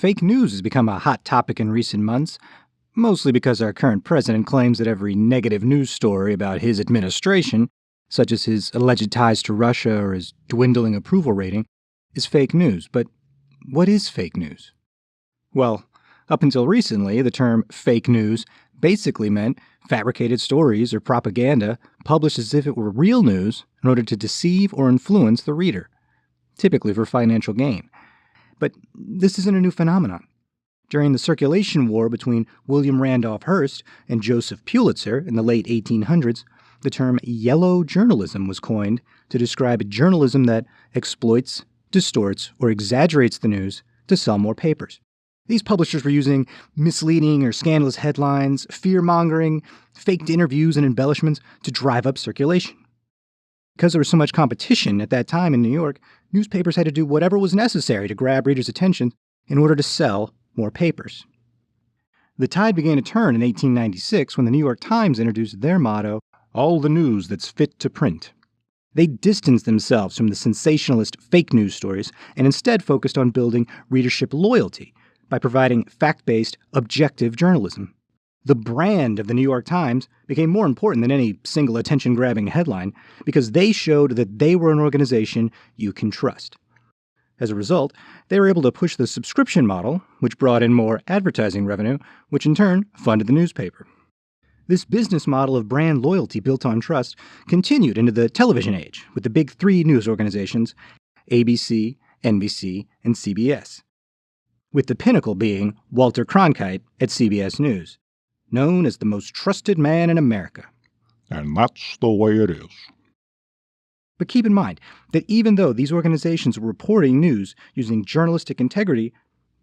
Fake news has become a hot topic in recent months, mostly because our current president claims that every negative news story about his administration, such as his alleged ties to Russia or his dwindling approval rating, is fake news. But what is fake news? Well, up until recently, the term fake news basically meant fabricated stories or propaganda published as if it were real news in order to deceive or influence the reader, typically for financial gain. But this isn't a new phenomenon. During the circulation war between William Randolph Hearst and Joseph Pulitzer in the late 1800s, the term yellow journalism was coined to describe journalism that exploits, distorts, or exaggerates the news to sell more papers. These publishers were using misleading or scandalous headlines, fear-mongering, faked interviews, and embellishments to drive up circulation. Because there was so much competition at that time in New York, newspapers had to do whatever was necessary to grab readers' attention in order to sell more papers. The tide began to turn in 1896 when the New York Times introduced their motto, "All the news that's fit to print." They distanced themselves from the sensationalist fake news stories and instead focused on building readership loyalty by providing fact-based, objective journalism. The brand of the New York Times became more important than any single attention-grabbing headline because they showed that they were an organization you can trust. As a result, they were able to push the subscription model, which brought in more advertising revenue, which in turn funded the newspaper. This business model of brand loyalty built on trust continued into the television age with the big three news organizations, ABC, NBC, and CBS, with the pinnacle being Walter Cronkite at CBS News, known as the most trusted man in America. And that's the way it is. But keep in mind that even though these organizations were reporting news using journalistic integrity,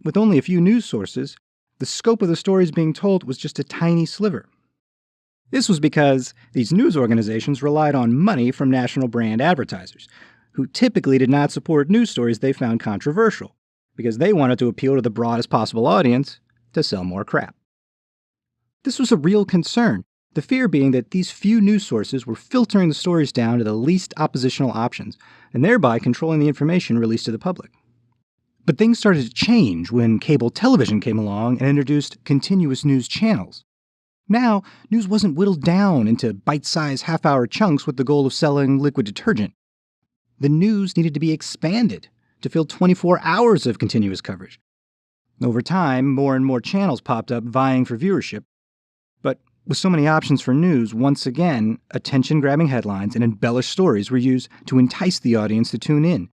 with only a few news sources, the scope of the stories being told was just a tiny sliver. This was because these news organizations relied on money from national brand advertisers, who typically did not support news stories they found controversial, because they wanted to appeal to the broadest possible audience to sell more crap. This was a real concern, the fear being that these few news sources were filtering the stories down to the least oppositional options, and thereby controlling the information released to the public. But things started to change when cable television came along and introduced continuous news channels. Now, news wasn't whittled down into bite-sized half-hour chunks with the goal of selling liquid detergent. The news needed to be expanded to fill 24 hours of continuous coverage. Over time, more and more channels popped up vying for viewership. But with so many options for news, once again, attention-grabbing headlines and embellished stories were used to entice the audience to tune in,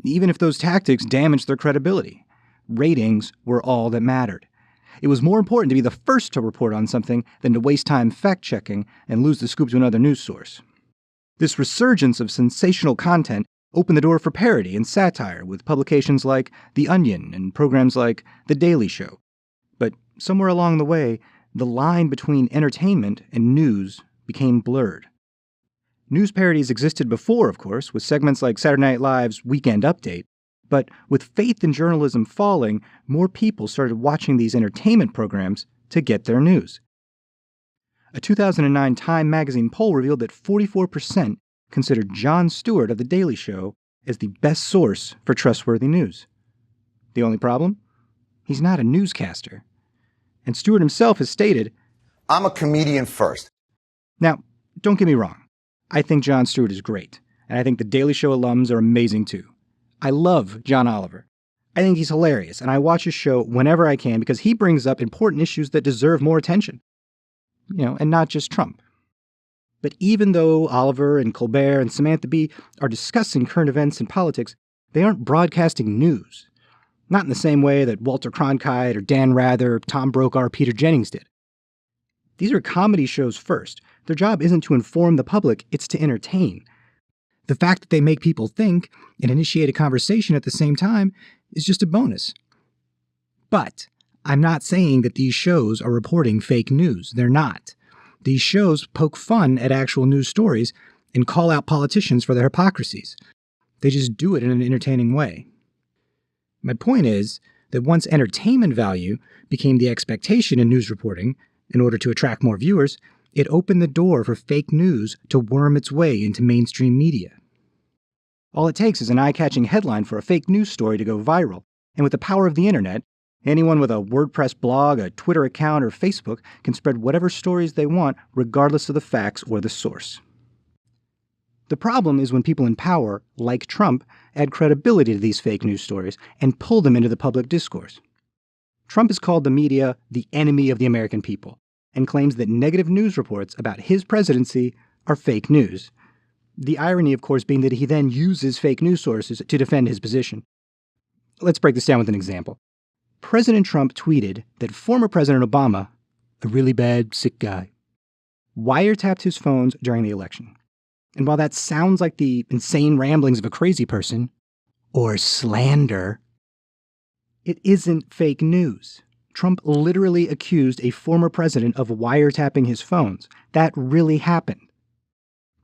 even if those tactics damaged their credibility. Ratings were all that mattered. It was more important to be the first to report on something than to waste time fact-checking and lose the scoop to another news source. This resurgence of sensational content opened the door for parody and satire with publications like The Onion and programs like The Daily Show. But somewhere along the way, the line between entertainment and news became blurred. News parodies existed before, of course, with segments like Saturday Night Live's Weekend Update. But with faith in journalism falling, more people started watching these entertainment programs to get their news. A 2009 Time magazine poll revealed that 44% considered Jon Stewart of The Daily Show as the best source for trustworthy news. The only problem? He's not a newscaster. And Stewart himself has stated, "I'm a comedian first." Now, don't get me wrong. I think Jon Stewart is great, and I think The Daily Show alums are amazing too. I love John Oliver. I think he's hilarious, and I watch his show whenever I can because he brings up important issues that deserve more attention. And not just Trump. But even though Oliver and Colbert and Samantha Bee are discussing current events and politics, they aren't broadcasting news. Not in the same way that Walter Cronkite or Dan Rather, Tom Brokaw, or Peter Jennings did. These are comedy shows first. Their job isn't to inform the public, it's to entertain. The fact that they make people think and initiate a conversation at the same time is just a bonus. But I'm not saying that these shows are reporting fake news. They're not. These shows poke fun at actual news stories and call out politicians for their hypocrisies. They just do it in an entertaining way. My point is that once entertainment value became the expectation in news reporting, in order to attract more viewers, it opened the door for fake news to worm its way into mainstream media. All it takes is an eye-catching headline for a fake news story to go viral, and with the power of the internet, Anyone with a WordPress blog, a Twitter account, or Facebook can spread whatever stories they want, regardless of the facts or the source. The problem is when people in power, like Trump, add credibility to these fake news stories and pull them into the public discourse. Trump has called the media the enemy of the American people and claims that negative news reports about his presidency are fake news. The irony, of course, being that he then uses fake news sources to defend his position. Let's break this down with an example. President Trump tweeted that former President Obama, a really bad, sick guy, wiretapped his phones during the election. And while that sounds like the insane ramblings of a crazy person, or slander, it isn't fake news. Trump literally accused a former president of wiretapping his phones. That really happened.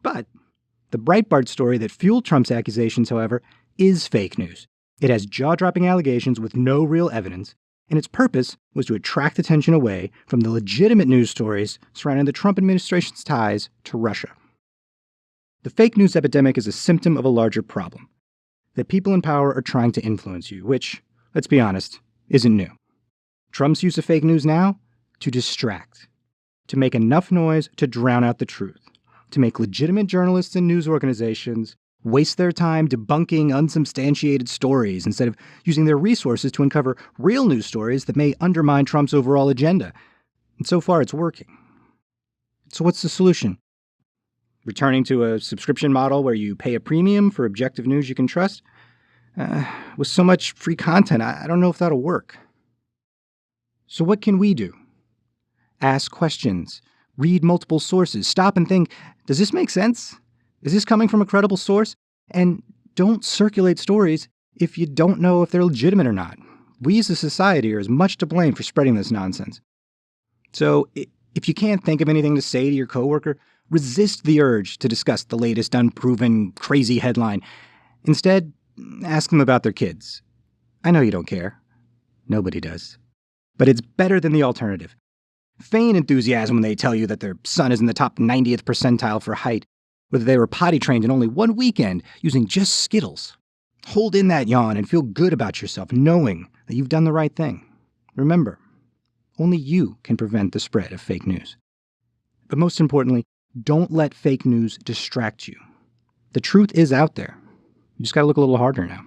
But the Breitbart story that fueled Trump's accusations, however, is fake news. It has jaw-dropping allegations with no real evidence, and its purpose was to attract attention away from the legitimate news stories surrounding the Trump administration's ties to Russia. The fake news epidemic is a symptom of a larger problem, that people in power are trying to influence you, which, let's be honest, isn't new. Trump's use of fake news now? To distract, to make enough noise to drown out the truth, to make legitimate journalists and news organizations waste their time debunking unsubstantiated stories instead of using their resources to uncover real news stories that may undermine Trump's overall agenda. And so far, it's working. So what's the solution? Returning to a subscription model where you pay a premium for objective news you can trust? With so much free content, I don't know if that'll work. So what can we do? Ask questions. Read multiple sources. Stop and think, does this make sense? Is this coming from a credible source? And don't circulate stories if you don't know if they're legitimate or not. We as a society are as much to blame for spreading this nonsense. So if you can't think of anything to say to your coworker, resist the urge to discuss the latest unproven, crazy headline. Instead, ask them about their kids. I know you don't care. Nobody does. But it's better than the alternative. Feign enthusiasm when they tell you that their son is in the top 90th percentile for height, whether they were potty trained in only one weekend using just Skittles. Hold in that yawn and feel good about yourself, knowing that you've done the right thing. Remember, only you can prevent the spread of fake news. But most importantly, don't let fake news distract you. The truth is out there. You just gotta look a little harder now.